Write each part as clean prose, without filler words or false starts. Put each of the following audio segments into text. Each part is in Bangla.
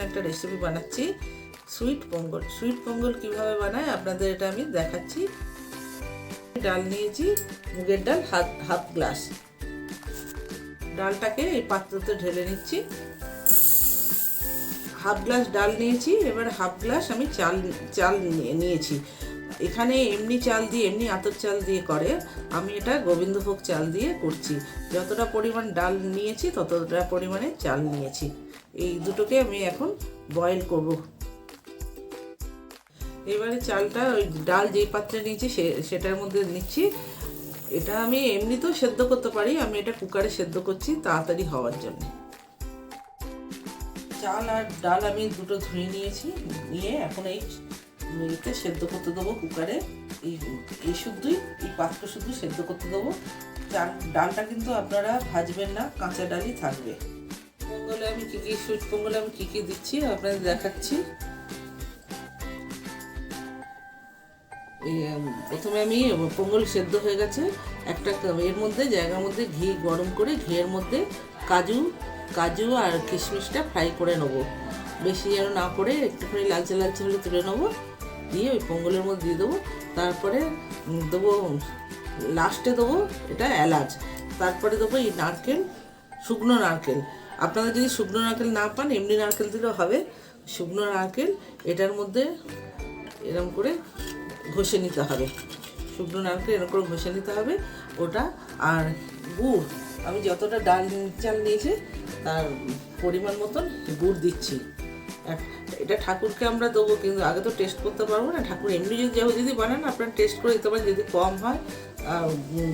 একটা রেসিপি বানাচ্ছি, সুইট পঙ্গল। সুইট পঙ্গল কীভাবে বানায় আপনাদের এটা আমি দেখাচ্ছি। ডাল নিয়েছি, মুগের ডাল হাফ গ্লাস। ডালটাকে এই পাত্রতে ঢেলে নিচ্ছি। হাফ গ্লাস ডাল নিয়েছি, এবার হাফ গ্লাস আমি চাল নিয়েছি। এখানে এমনি চাল দিয়ে, এমনি আতপ চাল দিয়ে করে, আমি এটা গোবিন্দভোগ চাল দিয়ে করছি। যতটা পরিমাণ ডাল নিয়েছি ততটা পরিমাণে চাল নিয়েছি। এই দুটোকে আমি এখন বয়েল করব। এবারে চালটা ওই ডাল যেই পাত্রে নিয়েছি সেটার মধ্যে নিচ্ছি। এটা আমি এমনিতেও সেদ্ধ করতে পারি, আমি এটা কুকারে সেদ্ধ করছি তাড়াতাড়ি হওয়ার জন্য। চাল আর ডাল আমি দুটো ধুয়ে নিয়েছি, নিয়ে এখন এই মিনিটে সেদ্ধ করতে দেবো কুকারে। এই শুদ্ধই, এই পাত্র শুদ্ধ সেদ্ধ করতে দেবো। ডালটা কিন্তু আপনারা ভাজবেন না, কাঁচা ডালই থাকবে। পঙ্গলে আমি সুইট পঙ্গলে আমি কী কী দিচ্ছি আপনাদের দেখাচ্ছি। প্রথমে আমি পঙ্গল সেদ্ধ হয়ে গেছে, একটা এর মধ্যে জায়গার মধ্যে ঘি গরম করে ঘিয়ের মধ্যে কাজু আর কিশমিশটা ফ্রাই করে নেবো। বেশি যেন না করে একটুখানি লালচে লালচে হলে তুলে নেবো, দিয়ে ওই পঙ্গলের মধ্যে দিয়ে দেবো। তারপরে দেবো, লাস্টে দেবো এটা এলাচ। তারপরে দেবো এই নারকেল, শুকনো নারকেল। আপনারা যদি শুকনো নারকেল না পান এমনি নারকেল দিলেও হবে। শুকনো নারকেল এটার মধ্যে এরকম করে ঘষে নিতে হবে। শুকনো নারকেল এরকম করে ঘষে নিতে হবে ওটা। আর গুড়, আমি যতটা ডাল চাল নিয়েছি তার পরিমাণ মতন গুড় দিচ্ছি। এটা ঠাকুরকে আমরা দেবো, কিন্তু আগে তো টেস্ট করতে পারবো না। ঠাকুর এমনি যদি বানান আপনারা টেস্ট করে দিতে পারেন, যদি কম হয়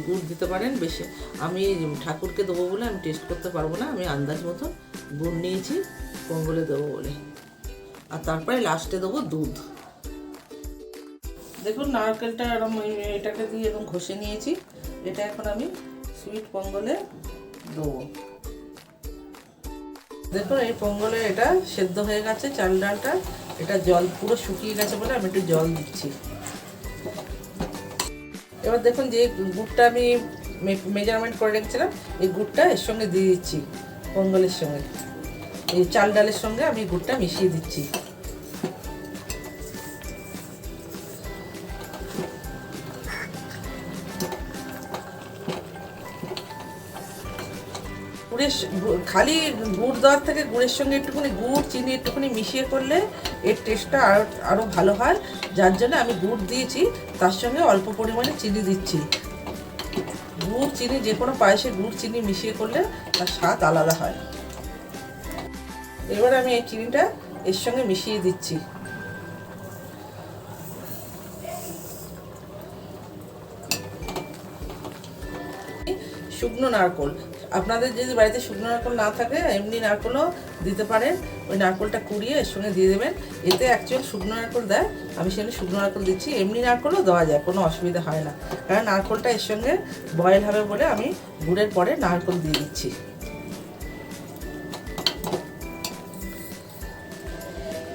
গুড় দিতে পারেন বেশি। আমি ঠাকুরকে দেবো বলে আমি টেস্ট করতে পারবো না, আমি আন্দাজ মতন গুড় নিয়েছি পঙ্গলে দেবো বলে। আর তারপরে লাস্টে দেবো দুধ। দেখুন নারকেলটা এরকম এটাকে দিয়ে এরকম ঘষে নিয়েছি। এটা এখন আমি সুইট পঙ্গলে দেবো। দেখুন এই পঙ্গলে এটা সেদ্ধ হয়ে গেছে চাল ডালটা। এটা জল পুরো শুকিয়ে গেছে বলে আমি একটু জল দিচ্ছি। এবার দেখুন যে গুড়টা আমি মেজারমেন্ট করে রেখেছিলাম, এই গুড়টা এর সঙ্গে দিয়ে দিচ্ছি। পঙ্গলের সঙ্গে এই চাল ডালের সঙ্গে আমি গুড়টা মিশিয়ে দিচ্ছি। খালি গুড় দেওয়ার থেকে গুড়ের সঙ্গে একটুখানি গুড় চিনি একটুখানি মিশিয়ে করলে এর টেস্টটা আরও ভালো হয়। যার জন্য আমি গুড় দিয়েছি, তার সঙ্গে অল্প পরিমাণে চিনি দিচ্ছি। গুড় চিনি যে কোনো পায়েসে গুড় চিনি মিশিয়ে করলে তার স্বাদ আলাদা হয়। এবার আমি এই চিনিটা এর সঙ্গে মিশিয়ে দিচ্ছি। শুকনো নারকেল, আপনাদের যদি বাড়িতে শুকনো নারকেল না থাকে এমনি নারকেলও দিতে পারেন। ওই নারকেলটা কুড়িয়ে এর সঙ্গে দিয়ে দেবেন। এতে অ্যাকচুয়ালি শুকনো নারকেল দেয়, আমি সেখানে শুকনো নারকেল দিচ্ছি। এমনি নারকেলও দেওয়া যায়, কোনো অসুবিধা হয় না, কারণ নারকেলটা এর সঙ্গে বয়েল হবে বলে আমি গুড়ের পরে নারকেল দিয়ে দিচ্ছি।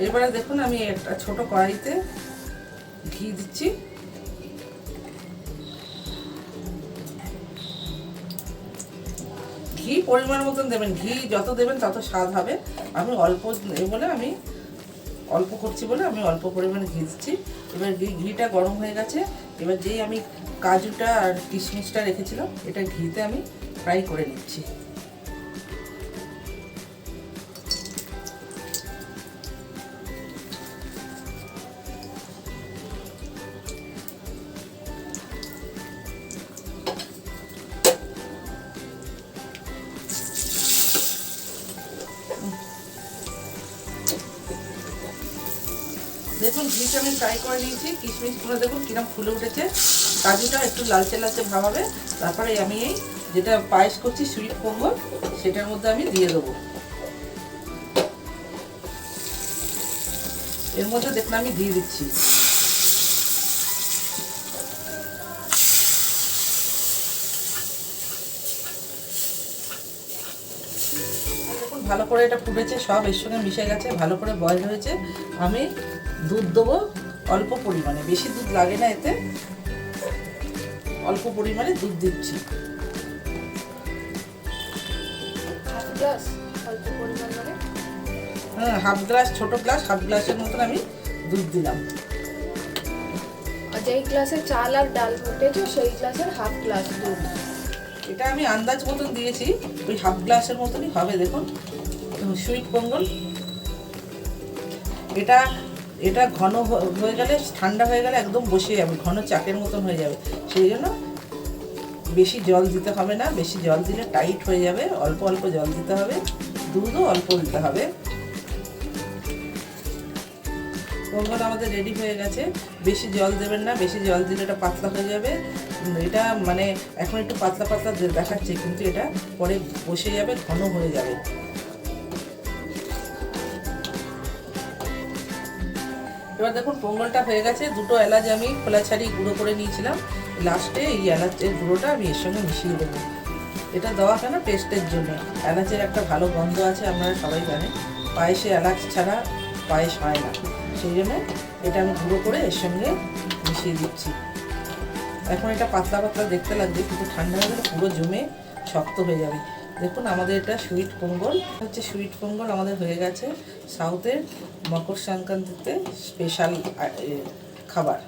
এবারে দেখুন আমি একটা ছোট কড়াইতে ঘি দিচ্ছি। ঘি পরিমাণ মতন দেবেন, ঘি যত দেবেন তত স্বাদ হবে। আমি অল্প বলে আমি অল্প করছি বলে আমি অল্প পরিমাণে ঘি দিচ্ছি। এবার ঘিটা গরম হয়ে গেছে। এবার যেই আমি কাজুটা আর কিশমিশটা রেখেছিলাম এটা ঘিতে আমি ফ্রাই করে নিচ্ছি। দেখুন ঘিটা আমি ফ্রাই করে নিয়েছি। কিশমিশগুলো দেখুন কিরকম ফুলে উঠেছে। কাজুটা একটু লালচে লালচে ভাব হবে। তারপরে আমি এই যেটা পায়েস করছি সুইট পঙ্গল, সেটার মধ্যে আমি দিয়ে দেবো। এর মধ্যে দেখুন আমি দিয়ে দিচ্ছি। দেখুন ভালো করে এটা ফুটেছে, সব এর সঙ্গে মিশে গেছে, ভালো করে বয়েল হয়েছে। আমি দুধ দেবো অল্প পরিমাণে, বেশি দুধ লাগে না এতে, অল্প পরিমাণে দুধ দিচ্ছি। হ্যাঁ, হাফ গ্লাস, ছোট গ্লাস হাফ গ্লাসের মতন আমি দুধ দিলাম। আর যেই গ্লাসে চাল আর ডাল ফুটেছো সেই গ্লাসের হাফ গ্লাস দুধ। এটা আমি আন্দাজ মতন দিয়েছি, ওই হাফ গ্লাসের মতনই হবে। দেখুন সুইট পঙ্গল। এটা এটা ঘন হয়ে গেলে, ঠান্ডা হয়ে গেলে একদম বসে যাবে, ঘন চাকের মতন হয়ে যাবে। সেই জন্য বেশি জল দিতে হবে না, বেশি জল দিলে টাইট হয়ে যাবে। অল্প অল্প জল দিতে হবে, দুধও অল্প দিতে হবে। পঙ্গল আমাদের রেডি হয়ে গেছে। বেশি জল দেবেন না, বেশি জল দিলে এটা পাতলা হয়ে যাবে। এটা মানে এখন একটু পাতলা পাতলা দেখাচ্ছে, কিন্তু এটা পরে বসে যাবে, ঘন হয়ে যাবে। এবার দেখুন পঙ্গলটা হয়ে গেছে। দুটো এলাচ আমি খোলা ছাড়িয়ে গুঁড়ো করে নিয়েছিলাম, লাস্টে এই এলাচের গুঁড়োটা আমি এর সঙ্গে মিশিয়ে দেবো। এটা দেওয়া কেন, টেস্টের জন্য। এলাচের একটা ভালো গন্ধ আছে, আপনারা সবাই জানেন। পায়েসে এলাচ ছাড়া পায়েস হয় না, সেই জন্য এটা আমি গুঁড়ো করে এর সঙ্গে মিশিয়ে দিচ্ছি। এখন এটা পাতলা পাতলা দেখতে লাগবে, কিন্তু ঠান্ডা হয়ে গেলে পুরো জমে শক্ত হয়ে যাবে। দেখুন আমাদের এটা সুইট পঙ্গল হচ্ছে। সুইট পঙ্গল আমাদের হয়ে গেছে। সাউথের মকর সংক্রান্তিতে স্পেশাল খাবার।